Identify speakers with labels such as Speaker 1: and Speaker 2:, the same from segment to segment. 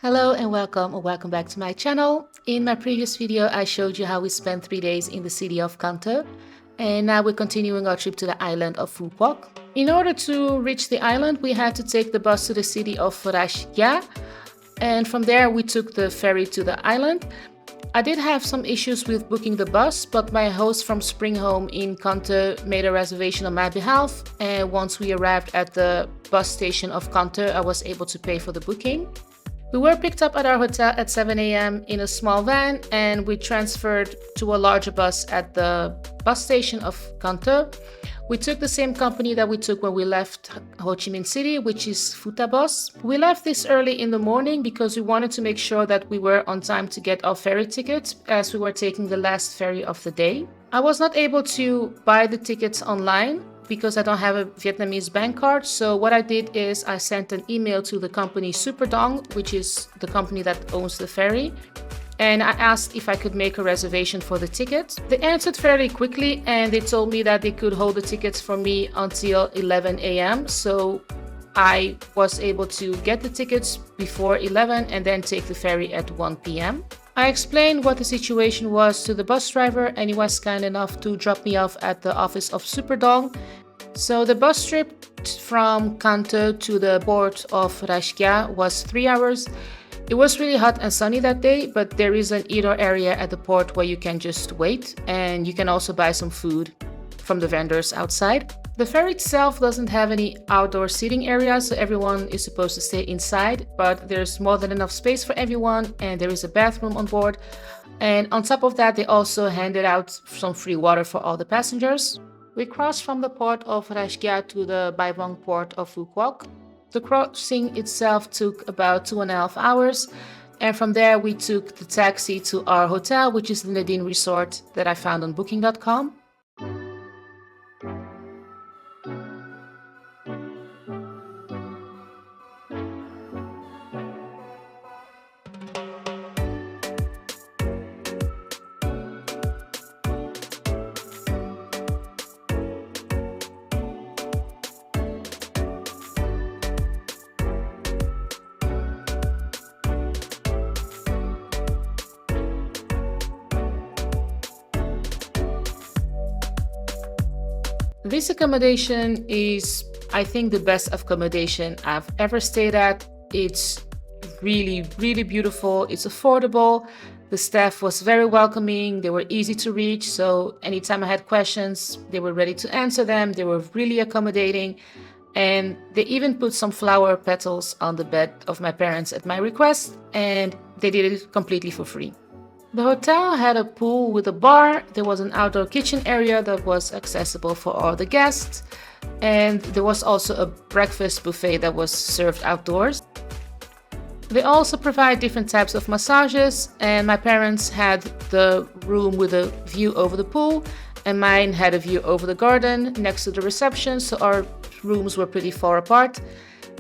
Speaker 1: Hello and welcome or welcome back to my channel. In my previous video, I showed you how we spent 3 days in the city of Kanto, and now we're continuing our trip to the island of Phu Quoc. In order to reach the island, we had to take the bus to the city of Ras Gia, and from there we took the ferry to the island. I did have some issues with booking the bus, but my host from Spring Home in Kanto made a reservation on my behalf, and once we arrived at the bus station of Kanto, I was able to pay for the booking. We were picked up at our hotel at 7 a.m. in a small van, and we transferred to a larger bus at the bus station of Kanto. We took the same company that we took when we left Ho Chi Minh City, which is Phutabus. We left this early in the morning because we wanted to make sure that we were on time to get our ferry tickets, as we were taking the last ferry of the day. I was not able to buy the tickets online because I don't have a Vietnamese bank card. So what I did is I sent an email to the company Superdong, which is the company that owns the ferry, and I asked if I could make a reservation for the ticket. They answered fairly quickly and they told me that they could hold the tickets for me until 11 a.m. So I was able to get the tickets before 11 and then take the ferry at 1 p.m. I explained what the situation was to the bus driver, and he was kind enough to drop me off at the office of Superdong. So the bus trip from Kanto to the port of Ras Gia was 3 hours. It was really hot and sunny that day, but there is an eater area at the port where you can just wait, and you can also buy some food from the vendors outside. The ferry itself doesn't have any outdoor seating areas, so everyone is supposed to stay inside, but there's more than enough space for everyone, and there is a bathroom on board. And on top of that, they also handed out some free water for all the passengers. We crossed from the port of Ras Gia to the Bai Vong port of Phu Quoc. The crossing itself took about 2.5 hours, and from there we took the taxi to our hotel, which is the Nadine Resort that I found on booking.com. This accommodation is, I think, the best accommodation I've ever stayed at. It's really, really beautiful. It's affordable. The staff was very welcoming. They were easy to reach. So anytime I had questions, they were ready to answer them. They were really accommodating. And they even put some flower petals on the bed of my parents at my request. And they did it completely for free. The hotel had a pool with a bar. There was an outdoor kitchen area that was accessible for all the guests, and there was also a breakfast buffet that was served outdoors. They also provide different types of massages, and my parents had the room with a view over the pool, and mine had a view over the garden next to the reception, so our rooms were pretty far apart,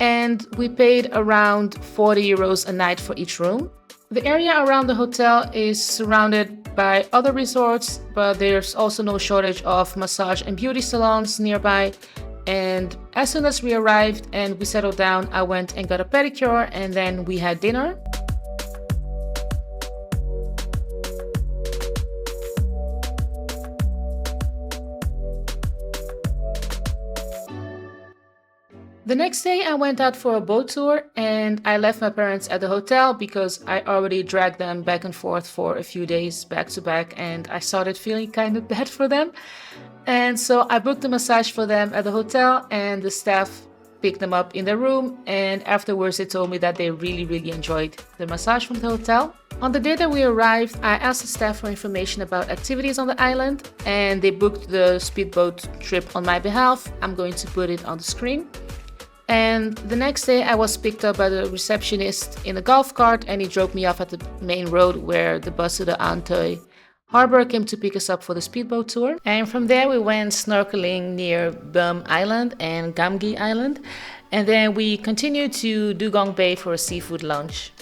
Speaker 1: and we paid around 40 euros a night for each room. The area around the hotel is surrounded by other resorts, but there's also no shortage of massage and beauty salons nearby. And as soon as we arrived and we settled down, I went and got a pedicure, and then we had dinner. The next day I went out for a boat tour, and I left my parents at the hotel because I already dragged them back and forth for a few days back to back, and I started feeling kind of bad for them. And so I booked a massage for them at the hotel, and the staff picked them up in their room, and afterwards they told me that they really enjoyed the massage from the hotel. On the day that we arrived, I asked the staff for information about activities on the island, and they booked the speedboat trip on my behalf. I'm going to put it on the screen. And the next day I was picked up by the receptionist in a golf cart, and he drove me off at the main road where the bus to the An Thoi harbor came to pick us up for the speedboat tour. And from there we went snorkeling near Bum Island and Gam Gi Island, and then we continued to Dugong Bay for a seafood lunch.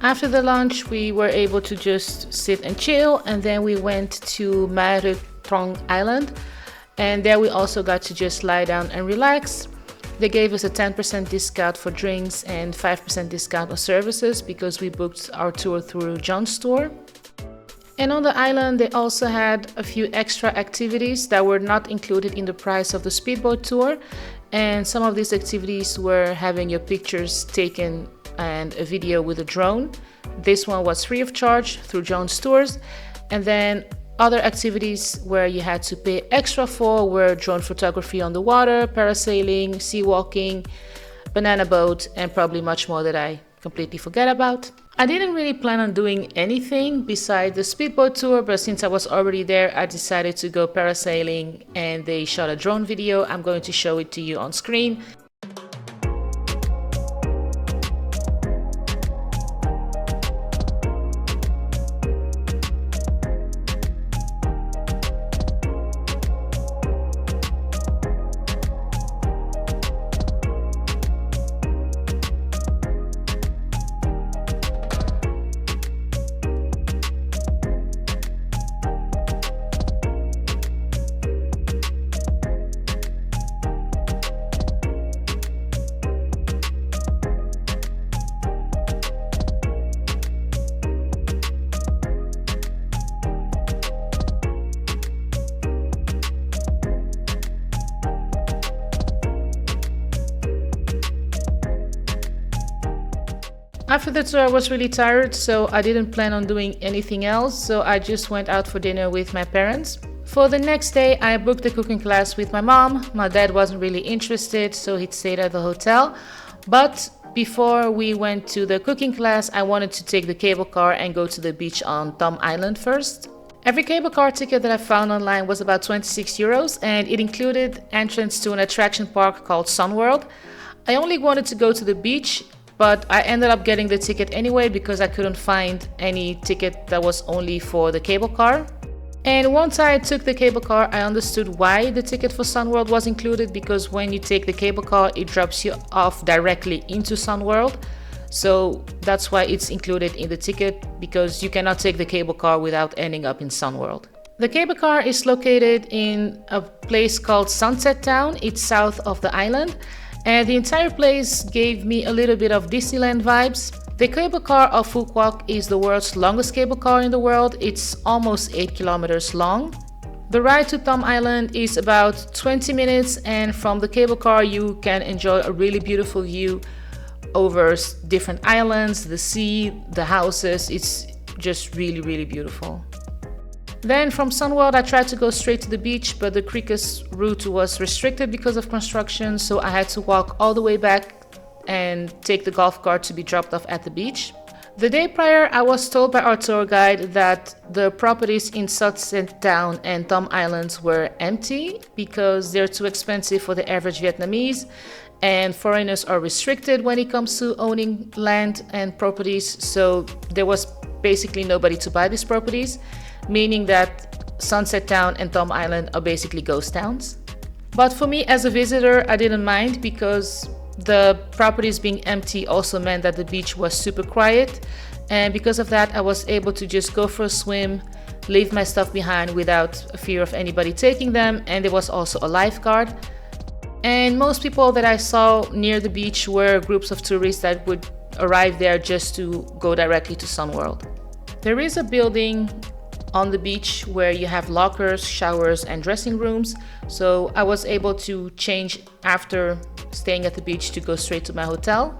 Speaker 1: After the lunch, we were able to just sit and chill, and then we went to Mare Trong Island, and there we also got to just lie down and relax. They gave us a 10% discount for drinks and 5% discount on services because we booked our tour through John's Tour. And on the island, they also had a few extra activities that were not included in the price of the speedboat tour. And some of these activities were having your pictures taken and a video with a drone. This one was free of charge through John's Tours. And then other activities where you had to pay extra for were drone photography on the water, parasailing, sea walking, banana boat, and probably much more that I completely forget about. I didn't really plan on doing anything beside the speedboat tour, but since I was already there, I decided to go parasailing, and they shot a drone video. I'm going to show it to you on screen. After the tour, I was really tired, so I didn't plan on doing anything else, so I just went out for dinner with my parents. For the next day, I booked the cooking class with my mom. My dad wasn't really interested, so he stayed at the hotel. But before we went to the cooking class, I wanted to take the cable car and go to the beach on Tom Island first. Every cable car ticket that I found online was about 26 euros, and it included entrance to an attraction park called Sunworld. I only wanted to go to the beach, but I ended up getting the ticket anyway because I couldn't find any ticket that was only for the cable car. And once I took the cable car, I understood why the ticket for Sunworld was included, because when you take the cable car, it drops you off directly into Sunworld. So that's why it's included in the ticket, because you cannot take the cable car without ending up in Sunworld. The cable car is located in a place called Sunset Town. It's south of the island. And the entire place gave me a little bit of Disneyland vibes. The cable car of Phu Quoc is the world's longest cable car in the world. It's almost 8 kilometers long. The ride to Tom Island is about 20 minutes, and from the cable car you can enjoy a really beautiful view over different islands, the sea, the houses. It's just really beautiful. Then from Sunworld I tried to go straight to the beach, but the Cricus route was restricted because of construction, so I had to walk all the way back and take the golf cart to be dropped off at the beach. The day prior, I was told by our tour guide that the properties in Sunset Town and Tom Islands were empty because they're too expensive for the average Vietnamese, and foreigners are restricted when it comes to owning land and properties, so there was basically nobody to buy these properties, meaning that Sunset Town and Tom Island are basically ghost towns. But for me as a visitor, I didn't mind because the properties being empty also meant that the beach was super quiet, and because of that I was able to just go for a swim, leave my stuff behind without a fear of anybody taking them, and there was also a lifeguard. And most people that I saw near the beach were groups of tourists that would arrive there just to go directly to Sunworld. There is a building on the beach where you have lockers, showers and dressing rooms, so I was able to change after staying at the beach to go straight to my hotel.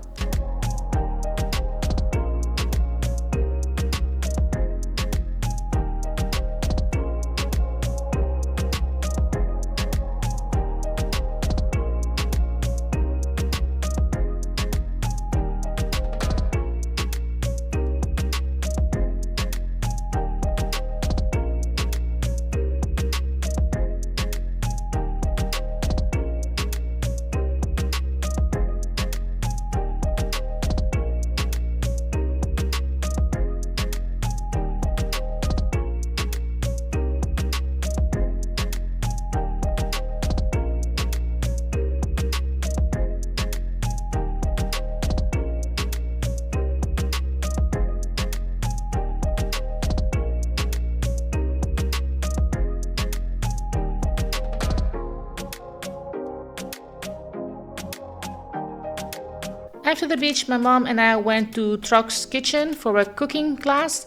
Speaker 1: After the beach, my mom and I went to Trok's Kitchen for a cooking class.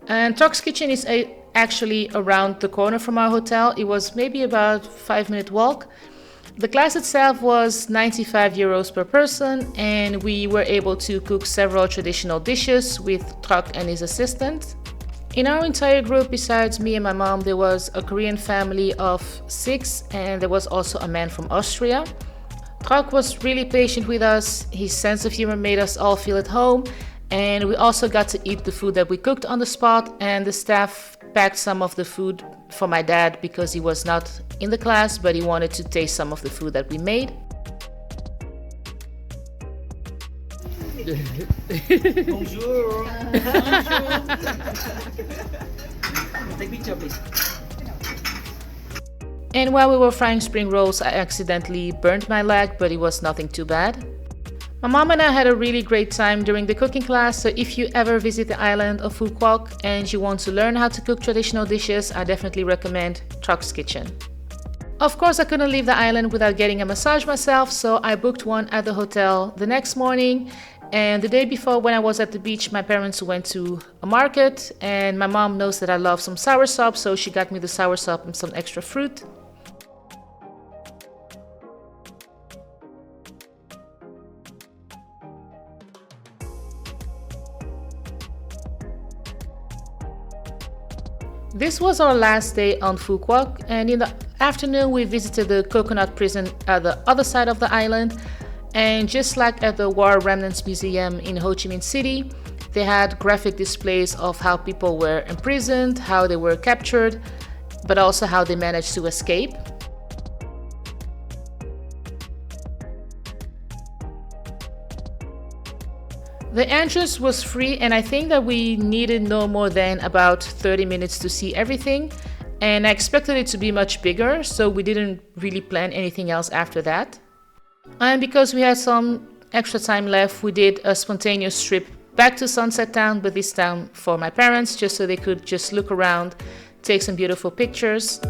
Speaker 1: And Trok's Kitchen is actually around the corner from our hotel. It was maybe about 5-minute walk. The class itself was 95 euros per person, and we were able to cook several traditional dishes with Trok and his assistant. In our entire group, besides me and my mom, there was a Korean family of 6, and there was also a man from Austria. Trok was really patient with us. His sense of humor made us all feel at home, and we also got to eat the food that we cooked on the spot, and the staff packed some of the food for my dad because he was not in the class, but he wanted to taste some of the food that we made.
Speaker 2: Bonjour. Take picture, please.
Speaker 1: And while we were frying spring rolls, I accidentally burned my leg, but it was nothing too bad. My mom and I had a really great time during the cooking class, so if you ever visit the island of Phu Quoc and you want to learn how to cook traditional dishes, I definitely recommend Trok's Kitchen. Of course, I couldn't leave the island without getting a massage myself, so I booked one at the hotel the next morning. And the day before, when I was at the beach, my parents went to a market, and my mom knows that I love some soursop, so she got me the soursop and some extra fruit. This was our last day on Phu Quoc, and in the afternoon we visited the coconut prison at the other side of the island. And just like at the War Remnants Museum in Ho Chi Minh City, they had graphic displays of how people were imprisoned, how they were captured, but also how they managed to escape. The entrance was free, and I think that we needed no more than about 30 minutes to see everything. And I expected it to be much bigger, so we didn't really plan anything else after that. And because we had some extra time left, we did a spontaneous trip back to Sunset Town, but this time for my parents, just so they could just look around, take some beautiful pictures.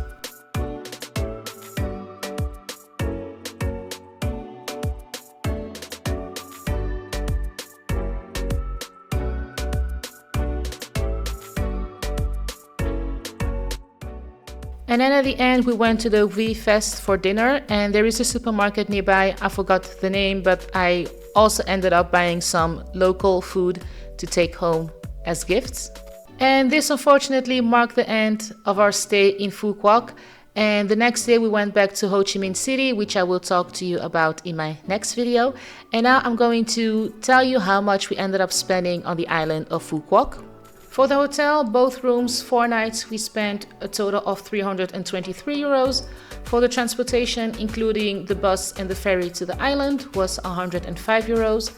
Speaker 1: And then at the end, we went to the V Fest for dinner, and there is a supermarket nearby. I forgot the name, but I also ended up buying some local food to take home as gifts. And this unfortunately marked the end of our stay in Phu Quoc. And the next day we went back to Ho Chi Minh City, which I will talk to you about in my next video. And now I'm going to tell you how much we ended up spending on the island of Phu Quoc. For the hotel, both rooms, 4 nights, we spent a total of 323 euros. For the transportation, including the bus and the ferry to the island, was 105 euros.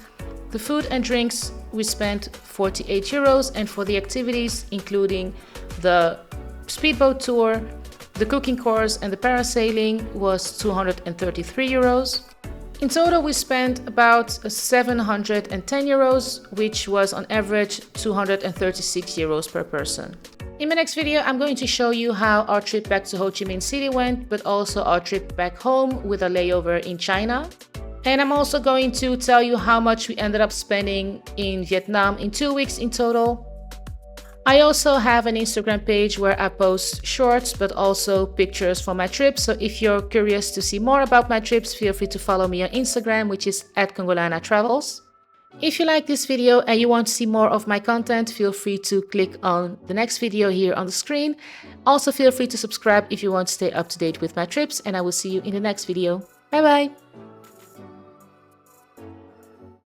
Speaker 1: The food and drinks, we spent 48 euros. And for the activities, including the speedboat tour, the cooking course and the parasailing, was 233 euros. In total, we spent about 710 euros, which was on average 236 euros per person. In my next video, I'm going to show you how our trip back to Ho Chi Minh City went, but also our trip back home with a layover in China. And I'm also going to tell you how much we ended up spending in Vietnam in 2 weeks in total. I also have an Instagram page where I post shorts, but also pictures from my trips. So if you're curious to see more about my trips, feel free to follow me on Instagram, which is @Congolana_Travels. If you like this video and you want to see more of my content, feel free to click on the next video here on the screen. Also feel free to subscribe if you want to stay up to date with my trips, and I will see you in the next video. Bye bye!